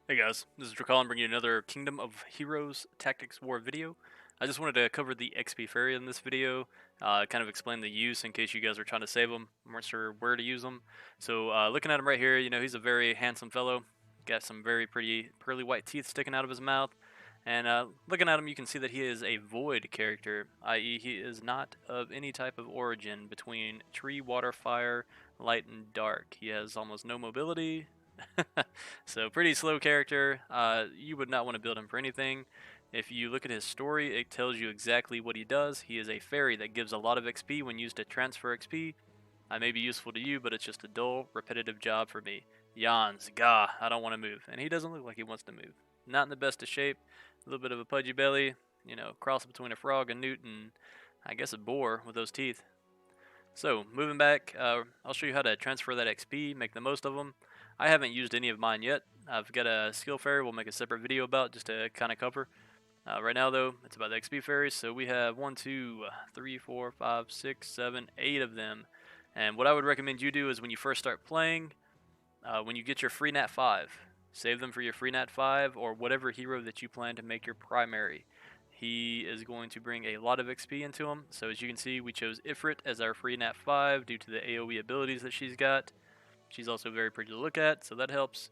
Hey guys, this is Drakkalan bringing you another Kingdom of Heroes Tactics War video. I just wanted to cover the EXP Fairy in this video, kind of explain the use in case you guys are trying to save them, weren't sure where to use them. So looking at him right here, you know, he's a very handsome fellow, got some very pretty pearly white teeth sticking out of his mouth, and looking at him you can see that he is a void character, i.e. he is not of any type of origin between tree, water, fire, light, and dark. He has almost no mobility. So pretty slow character. You would not want to build him for anything. If you look at his story, it tells you exactly what he does. He is a fairy that gives a lot of XP when used to transfer XP. I may be useful to you, but it's just a dull, repetitive job for me. Yawns, gah, I don't want to move. And he doesn't look like he wants to move. Not in the best of shape. A little bit of a pudgy belly. You know, cross between a frog, a newt, and I guess a boar with those teeth. So, moving back, I'll show you how to transfer that XP, make the most of them. I haven't used any of mine yet. I've got a skill fairy we'll make a separate video about just to kind of cover. Right now, though, it's about the XP fairies. So we have 1, 2, 3, 4, 5, 6, 7, 8 of them. And what I would recommend you do is when you first start playing, when you get your free Nat 5, save them for your free Nat 5 or whatever hero that you plan to make your primary. He is going to bring a lot of XP into him. So as you can see, we chose Ifrit as our free Nat 5 due to the AoE abilities that she's got. She's also very pretty to look at, so that helps.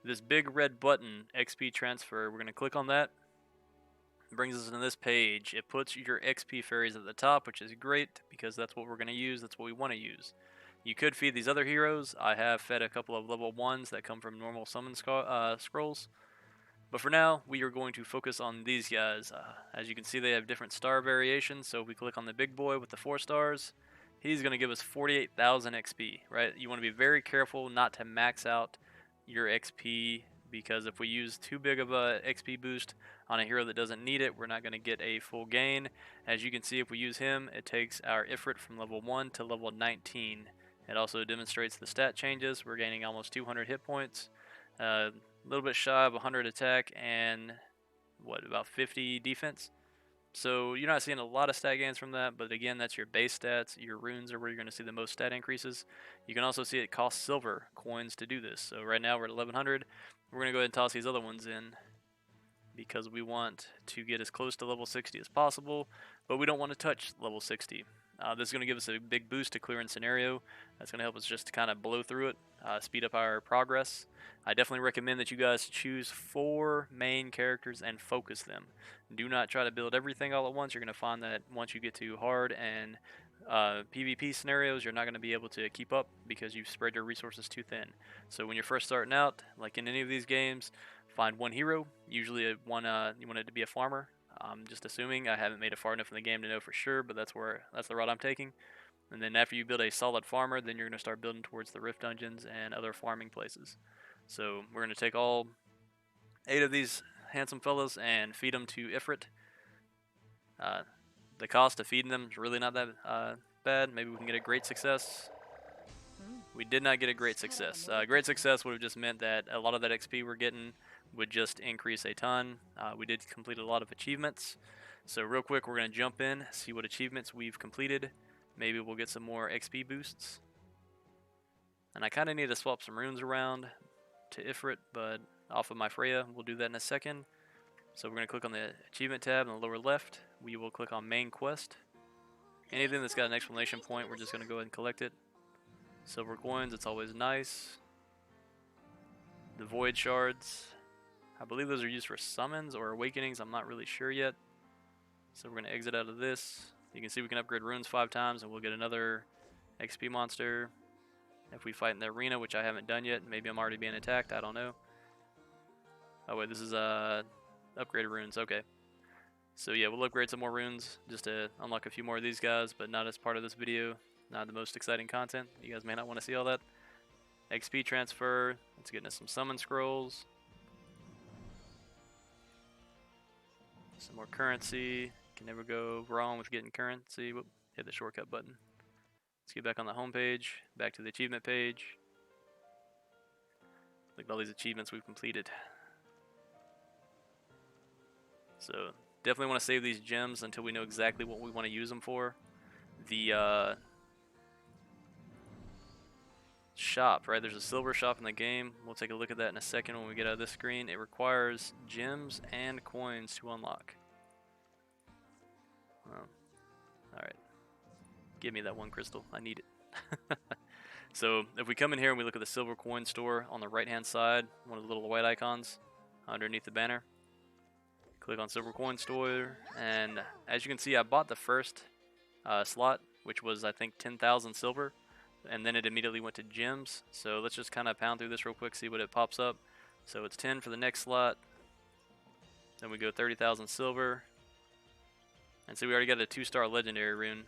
This big red button, XP transfer, we're going to click on that. It brings us into this page. It puts your XP fairies at the top, which is great because that's what we're going to use. That's what we want to use. You could feed these other heroes. I have fed a couple of level 1s that come from normal summon scrolls. But for now, we are going to focus on these guys. As you can see, they have different star variations. So if we click on the big boy with the 4 stars, he's going to give us 48,000 XP, right? You want to be very careful not to max out your XP because if we use too big of a XP boost on a hero that doesn't need it, we're not going to get a full gain. As you can see, if we use him, it takes our Ifrit from level 1 to level 19. It also demonstrates the stat changes. We're gaining almost 200 hit points. A little bit shy of 100 attack and about 50 defense. So you're not seeing a lot of stat gains from that, but again, that's your base stats. Your runes are where you're going to see the most stat increases. You can also see it costs silver coins to do this. So right now we're at 1100. We're going to go ahead and toss these other ones in because we want to get as close to level 60 as possible, but we don't want to touch level 60. This is going to give us a big boost to clearance scenario. That's going to help us just kind of blow through it, speed up our progress. I definitely recommend that you guys choose 4 main characters and focus them. Do not try to build everything all at once. You're going to find that once you get to hard and PvP scenarios, you're not going to be able to keep up because you've spread your resources too thin. So when you're first starting out, like in any of these games, find one hero. Usually you want it to be a farmer. I'm just assuming. I haven't made it far enough in the game to know for sure, but that's the route I'm taking. And then after you build a solid farmer, then you're going to start building towards the rift dungeons and other farming places. So we're going to take all 8 of these handsome fellas and feed them to Ifrit. The cost of feeding them is really not that bad. Maybe we can get a great success. We did not get a great success. Great success would have just meant that a lot of that XP we're getting would just increase a ton. We did complete a lot of achievements. So real quick, we're going to jump in, see what achievements we've completed. Maybe we'll get some more XP boosts. And I kind of need to swap some runes around to Ifrit, but off of my Freya, we'll do that in a second. So we're going to click on the achievement tab in the lower left. We will click on main quest. Anything that's got an exclamation point, we're just going to go ahead and collect it. Silver coins, it's always nice. The void shards, I believe those are used for summons or awakenings. I'm not really sure yet. So we're going to exit out of this. You can see we can upgrade runes 5 times and we'll get another XP monster. If we fight in the arena, which I haven't done yet, maybe I'm already being attacked, I don't know. Oh wait, this is upgraded runes, okay. So yeah, we'll upgrade some more runes just to unlock a few more of these guys, but not as part of this video. Not the most exciting content. You guys may not want to see all that. XP transfer, let's get into some summon scrolls. Some more currency. Can never go wrong with getting currency. Whoop, hit the shortcut button. Let's get back on the home page. Back to the achievement page. Look at all these achievements we've completed. So definitely want to save these gems until we know exactly what we want to use them for. The shop, right? There's a silver shop in the game. We'll take a look at that in a second when we get out of this screen. It requires gems and coins to unlock. Alright. Give me that one crystal. I need it. So if we come in here and we look at the silver coin store on the right hand side, one of the little white icons underneath the banner, click on silver coin store, and as you can see, I bought the first slot, which was I think 10,000 silver, and then it immediately went to gems. So let's just kind of pound through this real quick, see what it pops up. So it's 10 for the next slot, then we go 30,000 silver, and so we already got a 2-star legendary rune.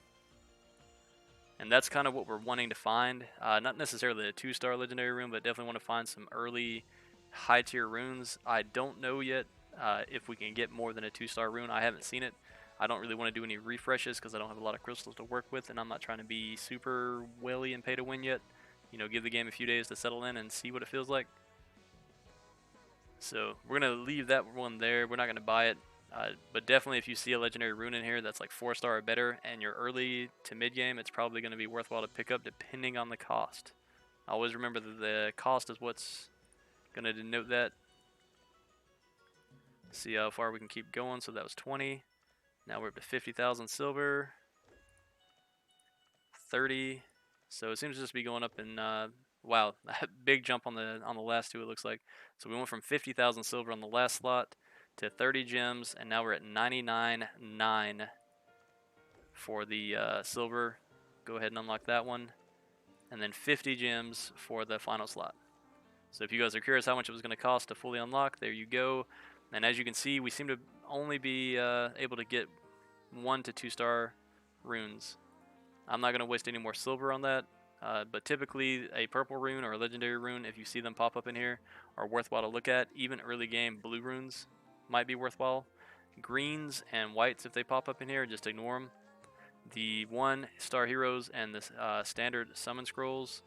And that's kind of what we're wanting to find. Not necessarily a 2-star legendary rune, but definitely want to find some early high tier runes. I don't know yet if we can get more than a 2-star rune. I haven't seen it. I don't really want to do any refreshes because I don't have a lot of crystals to work with, and I'm not trying to be super whaley and pay to win yet. You know, give the game a few days to settle in and see what it feels like. So we're going to leave that one there. We're not going to buy it. But definitely if you see a legendary rune in here that's like 4-star or better and you're early to mid game, it's probably going to be worthwhile to pick up depending on the cost. Always remember that the cost is what's going to denote that. See how far we can keep going. So that was 20. Now we're up to 50,000 silver. 30. So it seems to just be going up in wow, big jump on the last two, it looks like. So we went from 50,000 silver on the last slot to 30 gems, and now we're at 99.9 for the silver. Go ahead and unlock that one, and then 50 gems for the final slot. So if you guys are curious how much it was going to cost to fully unlock, there you go. And as you can see, we seem to only be able to get 1 to 2-star runes. I'm not going to waste any more silver on that. But typically a purple rune or a legendary rune, if you see them pop up in here, are worthwhile to look at. Even early game blue runes might be worthwhile. Greens and whites, if they pop up in here, just ignore them. The 1-star heroes and the standard summon scrolls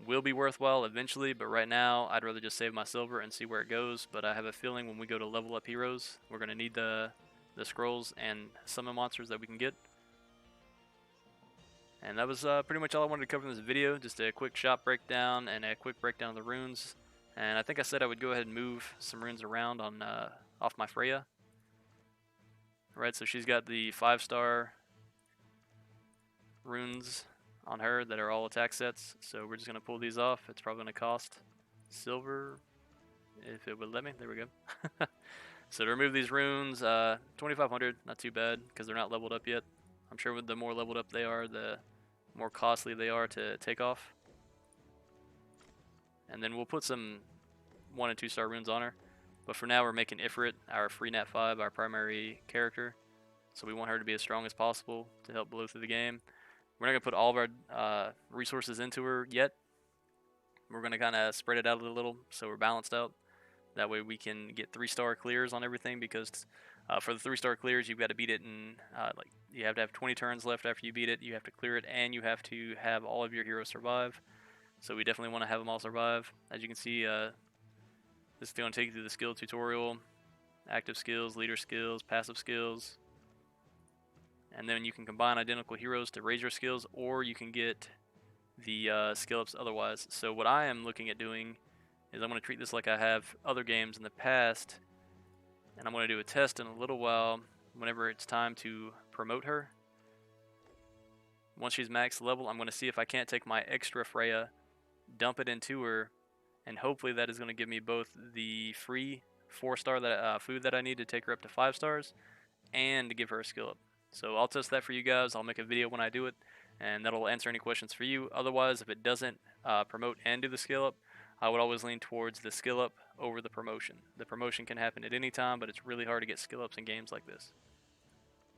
will be worthwhile eventually, but right now I'd rather just save my silver and see where it goes. But I have a feeling when we go to level up heroes, we're going to need the scrolls and summon monsters that we can get. And that was pretty much all I wanted to cover in this video. Just a quick shop breakdown and a quick breakdown of the runes. And I think I said I would go ahead and move some runes around on off my Freya. Right, so she's got the 5-star runes on her that are all attack sets. So we're just going to pull these off. It's probably going to cost silver if it would let me. There we go. So to remove these runes, 2,500, not too bad because they're not leveled up yet. I'm sure the more leveled up they are, the more costly they are to take off. And then we'll put some 1 and 2-star runes on her. But for now, we're making Ifrit our free nat 5, our primary character. So we want her to be as strong as possible to help blow through the game. We're not going to put all of our resources into her yet. We're going to kind of spread it out a little so we're balanced out. That way we can get 3-star clears on everything, because for the 3-star clears, you've got to beat it in, like, you have to have 20 turns left after you beat it, you have to clear it, and you have to have all of your heroes survive. So we definitely want to have them all survive. As you can see, this is going to take you through the skill tutorial, active skills, leader skills, passive skills. And then you can combine identical heroes to raise your skills, or you can get the skill ups otherwise. So what I am looking at doing is I'm going to treat this like I have other games in the past, and I'm going to do a test in a little while whenever it's time to promote her. Once she's max level, I'm going to see if I can't take my extra Freya, dump it into her, and hopefully that is going to give me both the free 4-star that food that I need to take her up to 5 stars, and to give her a skill up. So I'll test that for you guys. I'll make a video when I do it, and that'll answer any questions for you. Otherwise, if it doesn't promote and do the skill up, I would always lean towards the skill up over the promotion. The promotion can happen at any time, but it's really hard to get skill ups in games like this.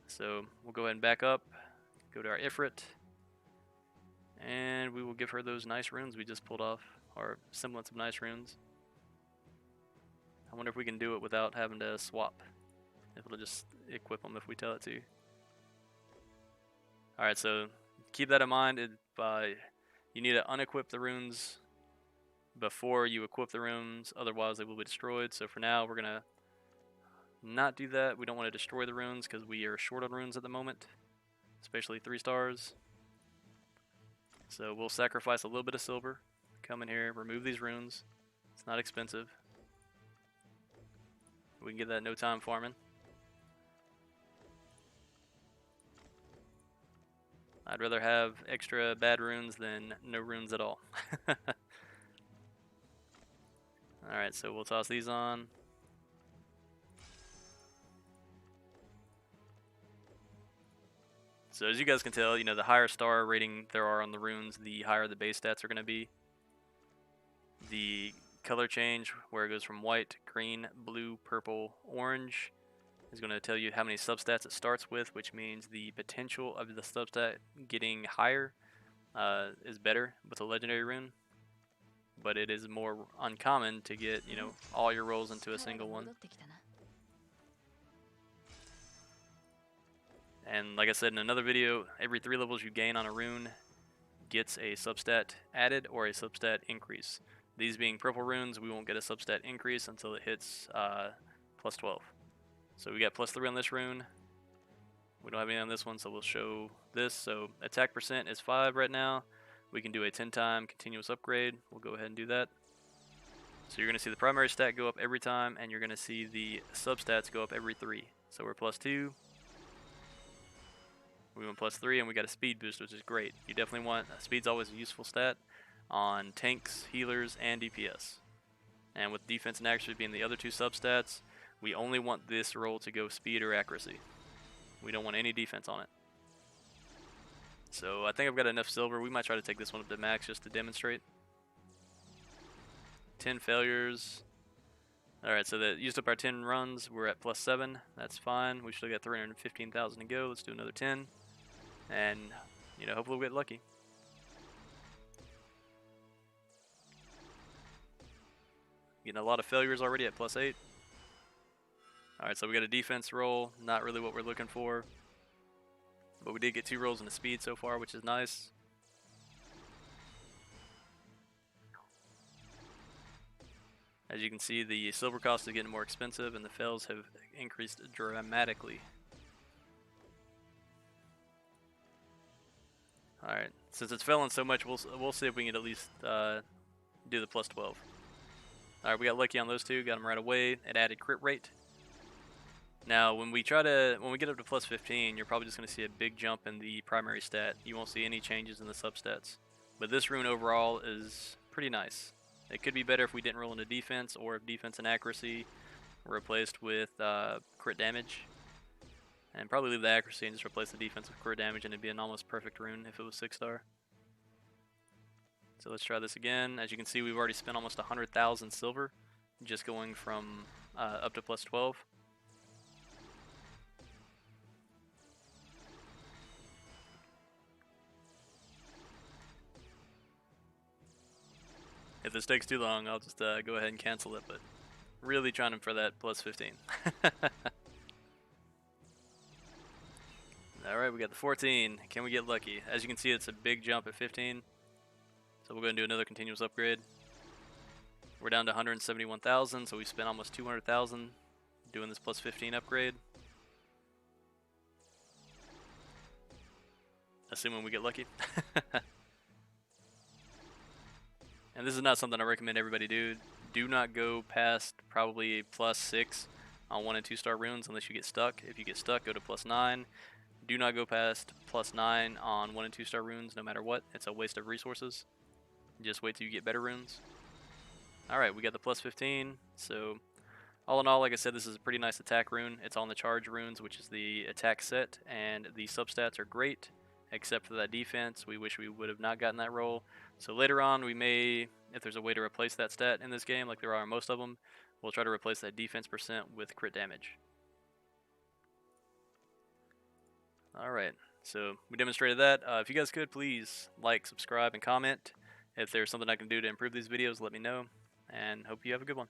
So we'll go ahead and back up, go to our Ifrit, and we will give her those nice runes we just pulled off, or semblance of nice runes. I wonder if we can do it without having to swap. If it'll just equip them if we tell it to. Alright, so keep that in mind. You need to unequip the runes before you equip the runes, otherwise they will be destroyed. So for now, we're going to not do that. We don't want to destroy the runes because we are short on runes at the moment, especially 3 stars. So we'll sacrifice a little bit of silver come in here, remove these runes. It's not expensive. We can get that no time farming. I'd rather have extra bad runes than no runes at all. Alright, so we'll toss these on. So as you guys can tell, the higher star rating there are on the runes, the higher the base stats are going to be. The color change, where it goes from white, green, blue, purple, orange, is going to tell you how many substats it starts with, which means the potential of the substat getting higher is better with a legendary rune. But it is more uncommon to get, all your rolls into a single one. And like I said in another video, every 3 levels you gain on a rune gets a substat added or a substat increase. These being purple runes, we won't get a substat increase until it hits plus 12. So we got plus 3 on this rune. We don't have any on this one, so we'll show this. So attack percent is 5 right now. We can do a 10-time continuous upgrade. We'll go ahead and do that. So you're going to see the primary stat go up every time, and you're going to see the substats go up every 3. So we're plus 2. We went plus 3, and we got a speed boost, which is great. You definitely want speed's always a useful stat on tanks, healers, and DPS. And with defense and accuracy being the other 2 substats, we only want this roll to go speed or accuracy. We don't want any defense on it. So I think I've got enough silver. We might try to take this one up to max just to demonstrate. 10 failures. Alright, so that used up our 10 runs. We're at plus 7. That's fine. We still got 315,000 to go. Let's do another 10. And, hopefully we'll get lucky. Getting a lot of failures already at plus 8. Alright, so we got a defense roll. Not really what we're looking for. But we did get 2 rolls in the speed so far, which is nice. As you can see, the silver cost is getting more expensive and the fails have increased dramatically. Alright, since it's failing so much, we'll see if we can at least do the plus 12. Alright, we got lucky on those 2, got them right away. It added crit rate. Now, when we get up to plus 15, you're probably just going to see a big jump in the primary stat. You won't see any changes in the substats. But this rune overall is pretty nice. It could be better if we didn't roll into defense, or if defense and accuracy were replaced with crit damage. And probably leave the accuracy and just replace the defense with crit damage, and it'd be an almost perfect rune if it was 6-star. So let's try this again. As you can see, we've already spent almost 100,000 silver just going from up to plus 12. If this takes too long, I'll just go ahead and cancel it, but really trying for that plus 15. Alright, we got the 14. Can we get lucky? As you can see, it's a big jump at 15. So we'll go and do another continuous upgrade. We're down to 171,000, so we spent almost 200,000 doing this plus 15 upgrade. Assuming we get lucky. And this is not something I recommend everybody do. Do not go past probably plus 6 on 1 and 2 star runes unless you get stuck. If you get stuck, go to plus 9. Do not go past plus 9 on 1 and 2 star runes no matter what. It's a waste of resources. Just wait till you get better runes. Alright, we got the plus 15. So all in all, like I said, this is a pretty nice attack rune. It's on the charge runes, which is the attack set, and the substats are great, except for that defense. We wish we would have not gotten that roll. So later on, we may, if there's a way to replace that stat in this game, like there are in most of them, we'll try to replace that defense percent with crit damage. Alright, so we demonstrated that. If you guys could, please like, subscribe, and comment. If there's something I can do to improve these videos, let me know, and hope you have a good one.